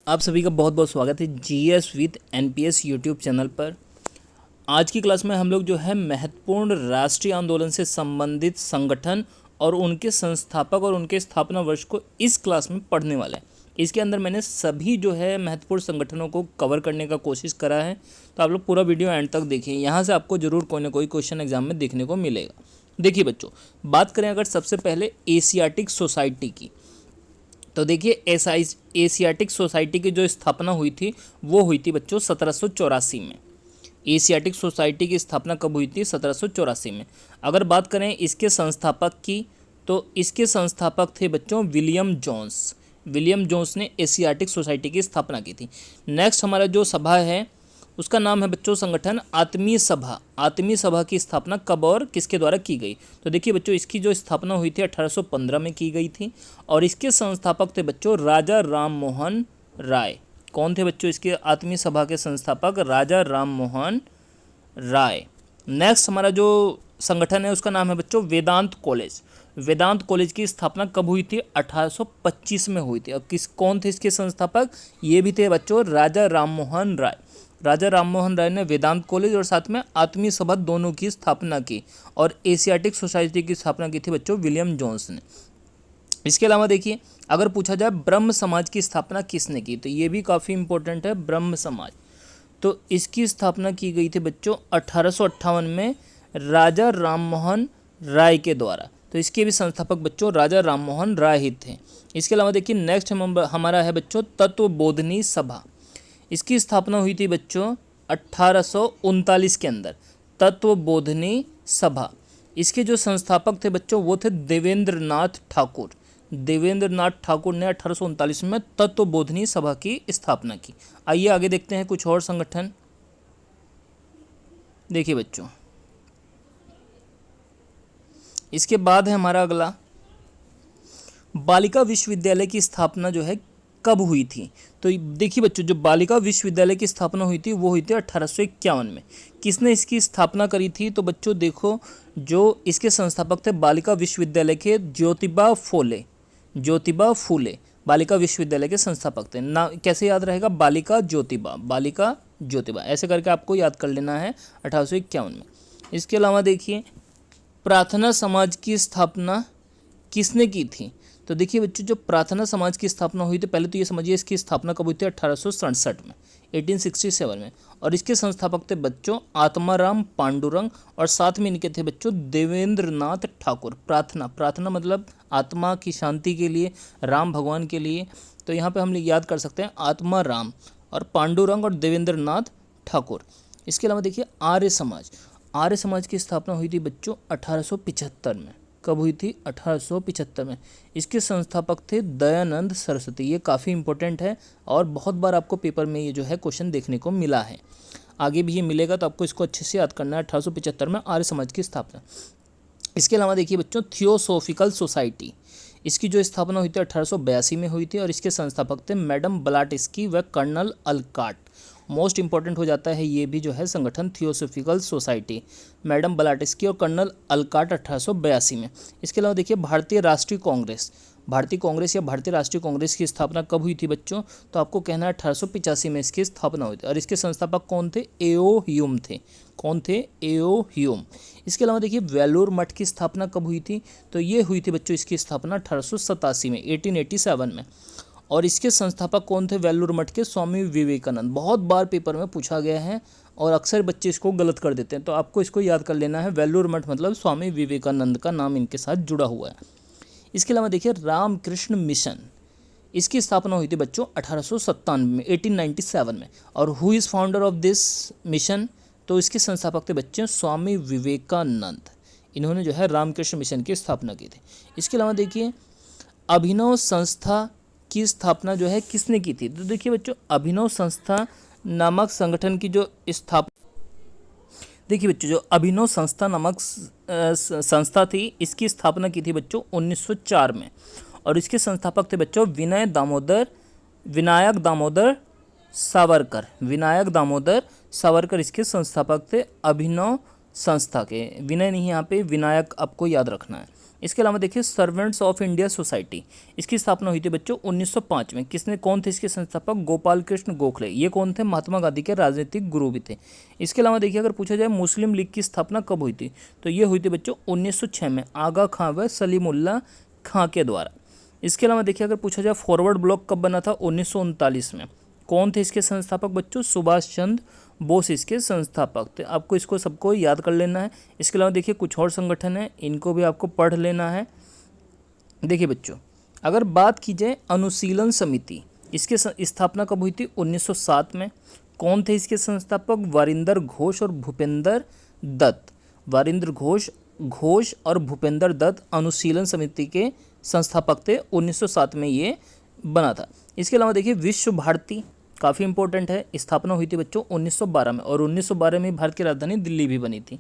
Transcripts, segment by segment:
आप सभी का बहुत बहुत स्वागत है GS with NPS YouTube channel पर। आज की क्लास में हम लोग जो है महत्वपूर्ण राष्ट्रीय आंदोलन से संबंधित संगठन और उनके संस्थापक और उनके स्थापना वर्ष को इस क्लास में पढ़ने वाले हैं। इसके अंदर मैंने सभी जो है महत्वपूर्ण संगठनों को कवर करने का कोशिश करा है, तो आप लोग पूरा वीडियो एंड तक देखिए। यहाँ से आपको ज़रूर कोई ना कोई क्वेश्चन एग्जाम में देखने को मिलेगा। देखिए बच्चों, बात करें अगर सबसे पहले एशियाटिक सोसाइटी की, तो देखिए एशियाटिक सोसाइटी की जो स्थापना हुई थी वो हुई थी बच्चों 1784 में। एशियाटिक सोसाइटी की स्थापना कब हुई थी? 1784 में। अगर बात करें इसके संस्थापक की, तो इसके संस्थापक थे बच्चों विलियम जोन्स। विलियम जोन्स ने एशियाटिक सोसाइटी की स्थापना की थी। नेक्स्ट हमारा जो सभा है उसका नाम है बच्चों संगठन आत्मीय सभा। आत्मीय सभा की स्थापना कब और किसके द्वारा की गई? तो देखिए बच्चों, इसकी जो स्थापना हुई थी 1815 में की गई थी और इसके संस्थापक थे बच्चों राजा राम मोहन राय। कौन थे बच्चों इसके आत्मीय सभा के संस्थापक? राजा राम मोहन राय। नेक्स्ट हमारा जो संगठन है उसका नाम है बच्चों वेदांत कॉलेज। वेदांत कॉलेज की स्थापना कब हुई थी? 1825 में हुई थी। अब कौन थे इसके संस्थापक? ये भी थे बच्चों राजा राम मोहन राय। राजा राम मोहन राय ने वेदांत कॉलेज और साथ में आत्मीय सभा दोनों की स्थापना की और एशियाटिक सोसाइटी की स्थापना की थी बच्चों विलियम जोन्स ने। इसके अलावा देखिए, अगर पूछा जाए ब्रह्म समाज की स्थापना किसने की, तो ये भी काफ़ी इंपॉर्टेंट है। ब्रह्म समाज, तो इसकी स्थापना की गई थी बच्चों 1858 में राजा राम मोहन राय के द्वारा। तो इसके भी संस्थापक बच्चों राजा राम मोहन राय ही थे। इसके अलावा देखिए नेक्स्ट हमारा है बच्चों तत्वबोधिनी सभा। इसकी स्थापना हुई थी बच्चों 1839 के अंदर, तत्वबोधिनी सभा। इसके जो संस्थापक थे बच्चों वो थे देवेंद्र नाथ ठाकुर। देवेंद्र नाथ ठाकुर ने 1839 में तत्वबोधिनी सभा की स्थापना की। आइए आगे देखते हैं कुछ और संगठन। देखिए बच्चों, इसके बाद है हमारा अगला बालिका विश्वविद्यालय की स्थापना जो है कब हुई थी? तो देखिए बच्चों, जो बालिका विश्वविद्यालय की स्थापना हुई थी वो हुई थी 1851 में। किसने इसकी स्थापना करी थी? तो बच्चों देखो, जो इसके संस्थापक थे बालिका विश्वविद्यालय के ज्योतिबा फूले। ज्योतिबा फूले बालिका विश्वविद्यालय के संस्थापक थे। ना कैसे याद रहेगा? बालिका ज्योतिबा, बालिका ज्योतिबा, ऐसे करके आपको याद कर लेना है 1851 में। इसके अलावा देखिए प्रार्थना समाज की स्थापना किसने की थी? तो देखिए बच्चों, जो प्रार्थना समाज की स्थापना हुई थी, पहले तो ये समझिए इसकी स्थापना कब हुई थी? 1867 में, 1867 में। और इसके संस्थापक थे बच्चों आत्माराम पांडुरंग और साथ में इनके थे बच्चों देवेंद्र नाथ ठाकुर। प्रार्थना, प्रार्थना मतलब आत्मा की शांति के लिए, राम भगवान के लिए। तो यहाँ पे हम याद कर सकते हैं आत्माराम और पांडुरंग और देवेंद्र नाथ ठाकुर। इसके अलावा देखिए आर्य समाज। आर्य समाज की स्थापना हुई थी बच्चों 1875 में। कब हुई थी? 1875 में। इसके संस्थापक थे दयानंद सरस्वती। ये काफ़ी इंपॉर्टेंट है और बहुत बार आपको पेपर में ये जो है क्वेश्चन देखने को मिला है, आगे भी ये मिलेगा, तो आपको इसको अच्छे से याद करना है। 1875 में आर्य समाज की स्थापना। इसके अलावा देखिए बच्चों थियोसोफिकल सोसाइटी, इसकी जो स्थापना हुई थी 1882 में हुई थी और इसके संस्थापक थे मैडम ब्लाटिस्की व कर्नल अलकाट। मोस्ट इंपॉर्टेंट हो जाता है ये भी जो है संगठन थियोसोफिकल सोसाइटी, मैडम ब्लाटिस्की और कर्नल अलकाट 1882 में। इसके अलावा देखिए भारतीय राष्ट्रीय कांग्रेस। भारतीय कांग्रेस या भारतीय राष्ट्रीय कांग्रेस की स्थापना कब हुई थी बच्चों? तो आपको कहना है 1885 में इसकी स्थापना हुई थी और इसके संस्थापक कौन थे? एओ ह्यूम थे। कौन थे? एओ ह्यूम। इसके अलावा देखिए वेलूर मठ की स्थापना कब हुई थी? तो ये हुई थी बच्चों इसकी स्थापना 1887 में, 1887 में। और इसके संस्थापक कौन थे वेलूर मठ के? स्वामी विवेकानंद। बहुत बार पेपर में पूछा गया है और अक्सर बच्चे इसको गलत कर देते हैं, तो आपको इसको याद कर लेना है। वेलूर मठ मतलब स्वामी विवेकानंद का नाम इनके साथ जुड़ा हुआ है। इसके अलावा देखिए रामकृष्ण मिशन, इसकी स्थापना हुई थी बच्चों 1897 में, 1897 में। और who is founder of this mission? तो इसके संस्थापक थे बच्चे स्वामी विवेकानंद। इन्होंने जो है रामकृष्ण मिशन की स्थापना की थी। इसके अलावा देखिए अभिनव संस्था की स्थापना जो है किसने की थी? तो देखिए बच्चों अभिनव संस्था नामक संगठन की जो स्थापना, देखिए बच्चों जो अभिनव संस्था नामक संस्था थी इसकी स्थापना की थी बच्चों 1904 में और इसके संस्थापक थे बच्चों विनायक दामोदर सावरकर। विनायक दामोदर सावरकर इसके संस्थापक थे अभिनव संस्था के। विनय नहीं, यहाँ पे विनायक आपको याद रखना है। इसके अलावा देखिए सर्वेंट्स ऑफ इंडिया सोसाइटी, इसकी स्थापना हुई थी बच्चों 1905 में। किसने, कौन थे इसके संस्थापक, गोपाल कृष्ण गोखले। ये कौन थे, महात्मा गांधी के राजनीतिक गुरु भी थे। इसके अलावा देखिए अगर पूछा जाए मुस्लिम लीग की स्थापना कब हुई थी, तो ये हुई थी बच्चों 1906 में, आगा खां व सलीमुल्लाह खां के द्वारा। इसके अलावा देखिए अगर पूछा जाए फॉरवर्ड ब्लॉक कब बना था, 1939 में। कौन थे इसके संस्थापक बच्चों, सुभाष चंद्र बोस इसके संस्थापक थे। आपको इसको सबको याद कर लेना है। इसके अलावा देखिए कुछ और संगठन है, इनको भी आपको पढ़ लेना है। देखिए बच्चों अगर बात की जाए अनुशीलन समिति, इसके स्थापना कब हुई थी, 1907 में। कौन थे इसके संस्थापक, वारिंदर घोष और भूपेंद्र दत्त। वारिंद्र घोष और भूपेंद्र दत्त अनुशीलन समिति के संस्थापक थे। 1907 में ये बना था। इसके अलावा देखिए विश्व भारती काफ़ी इंपॉर्टेंट है, स्थापना हुई थी बच्चों 1912 में, और 1912 में भारत की राजधानी दिल्ली भी बनी थी।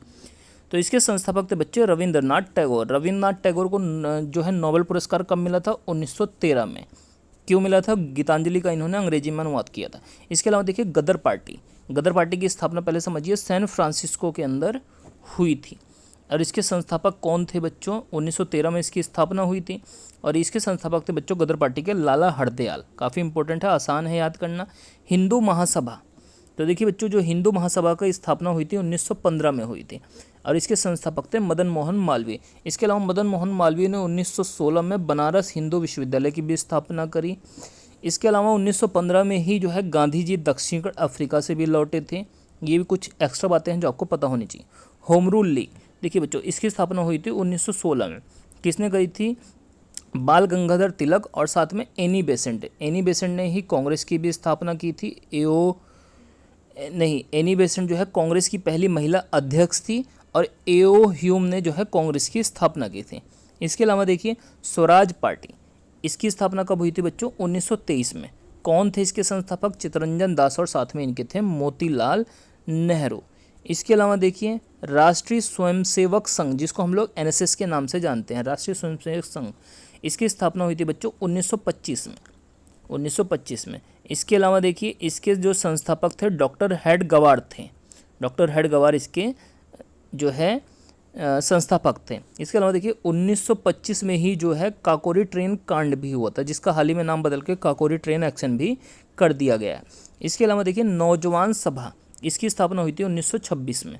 तो इसके संस्थापक थे बच्चे रविंद्रनाथ टैगोर। रविंद्रनाथ टैगोर को जो है नोबेल पुरस्कार कब मिला था, 1913 में। क्यों मिला था, गीतांजलि का इन्होंने अंग्रेजी में अनुवाद किया था। इसके अलावा देखिए गदर पार्टी की स्थापना पहले समझिए सैन फ्रांसिस्को के अंदर हुई थी, और इसके संस्थापक कौन थे बच्चों, 1913 में इसकी स्थापना हुई थी। और इसके संस्थापक थे बच्चों गदर पार्टी के लाला हरदयाल। काफ़ी इंपॉर्टेंट है, आसान है याद करना। हिंदू महासभा, तो देखिए बच्चों जो हिंदू महासभा की स्थापना हुई थी 1915 में हुई थी, और इसके संस्थापक थे मदन मोहन मालवीय। इसके अलावा मदन मोहन मालवीय ने 1916 में बनारस हिंदू विश्वविद्यालय की भी स्थापना करी। इसके अलावा 1915 में ही जो है गांधी जी दक्षिण अफ्रीका से भी लौटे थे। ये भी कुछ एक्स्ट्रा बातें हैं जो आपको पता होनी चाहिए। होम रूल लीग, देखिए बच्चों इसकी स्थापना हुई थी 1916 में। किसने करी थी, बाल गंगाधर तिलक और साथ में एनी बेसेंट। एनी बेसेंट ने ही कांग्रेस की भी स्थापना की थी। एनी बेसेंट जो है कांग्रेस की पहली महिला अध्यक्ष थी, और एओ ह्यूम ने जो है कांग्रेस की स्थापना की थी। इसके अलावा देखिए स्वराज पार्टी, इसकी स्थापना कब हुई थी बच्चों, 1923 में। कौन थे इसके संस्थापक, चित्तरंजन दास, और साथ में इनके थे मोतीलाल नेहरू। इसके अलावा देखिए राष्ट्रीय स्वयंसेवक संघ, जिसको हम लोग एनएसएस के नाम से जानते हैं, राष्ट्रीय स्वयंसेवक संघ, इसकी स्थापना हुई थी बच्चों 1925 में। 1925 में। इसके अलावा देखिए इसके जो संस्थापक थे डॉक्टर हेडगवार थे। डॉक्टर हेडगवार इसके जो है संस्थापक थे। इसके अलावा देखिए 1925 में ही जो है काकोरी ट्रेन कांड भी हुआ था, जिसका हाल ही में नाम बदल के काकोरी ट्रेन एक्शन भी कर दिया गया है। इसके अलावा देखिए नौजवान सभा, इसकी स्थापना हुई थी 1926 में।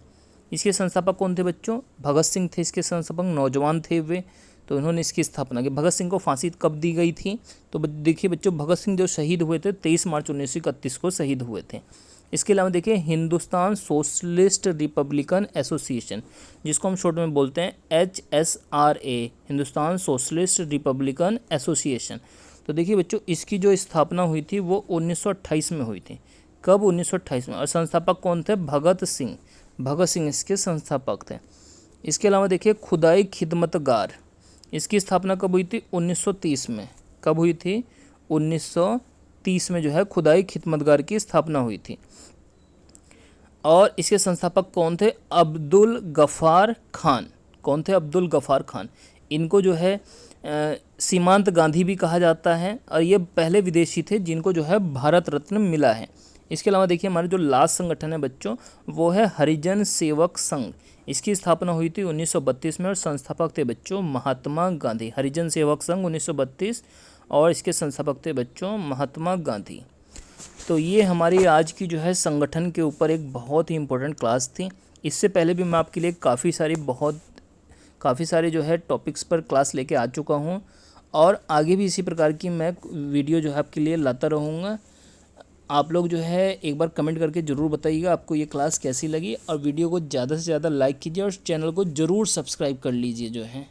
इसके संस्थापक कौन थे बच्चों, भगत सिंह थे इसके संस्थापक, नौजवान थे वे, तो इन्होंने इसकी स्थापना की। भगत सिंह को फांसी कब दी गई थी, तो देखिए बच्चों भगत सिंह जो शहीद हुए थे 23 मार्च 1931 को शहीद हुए थे। इसके अलावा देखिए हिंदुस्तान सोशलिस्ट रिपब्लिकन एसोसिएशन, जिसको हम शॉर्ट में बोलते हैं HSRA, Hindustan socialist Republican association. तो देखिए बच्चों इसकी जो स्थापना हुई थी वो 1928 में हुई थी। कब, 1928 में। और संस्थापक कौन थे, भगत सिंह। भगत सिंह इसके संस्थापक थे। इसके अलावा देखिए खुदाई खिदमतगार, इसकी स्थापना कब हुई थी, 1930 में। कब हुई थी, 1930 में जो है खुदाई खिदमतगार की स्थापना हुई थी। और इसके संस्थापक कौन थे, अब्दुल गफ़ार खान। कौन थे, अब्दुल गफ़ार खान। इनको जो है सीमांत गांधी भी कहा जाता है, और ये पहले विदेशी थे जिनको जो है भारत रत्न मिला है। इसके अलावा देखिए हमारे जो लास्ट संगठन है बच्चों वो है हरिजन सेवक संघ। इसकी स्थापना हुई थी 1932 में, और संस्थापक थे बच्चों महात्मा गांधी। हरिजन सेवक संघ 1932, और इसके संस्थापक थे बच्चों महात्मा गांधी। तो ये हमारी आज की जो है संगठन के ऊपर एक बहुत ही इम्पोर्टेंट क्लास थी। इससे पहले भी मैं आपके लिए काफ़ी सारे जो है टॉपिक्स पर क्लास लेके आ चुका हूँ, और आगे भी इसी प्रकार की मैं वीडियो जो है आपके लिए लाता रहूँगा। आप लोग जो है एक बार कमेंट करके ज़रूर बताइएगा आपको ये क्लास कैसी लगी, और वीडियो को ज़्यादा से ज़्यादा लाइक कीजिए, और चैनल को ज़रूर सब्सक्राइब कर लीजिए जो है।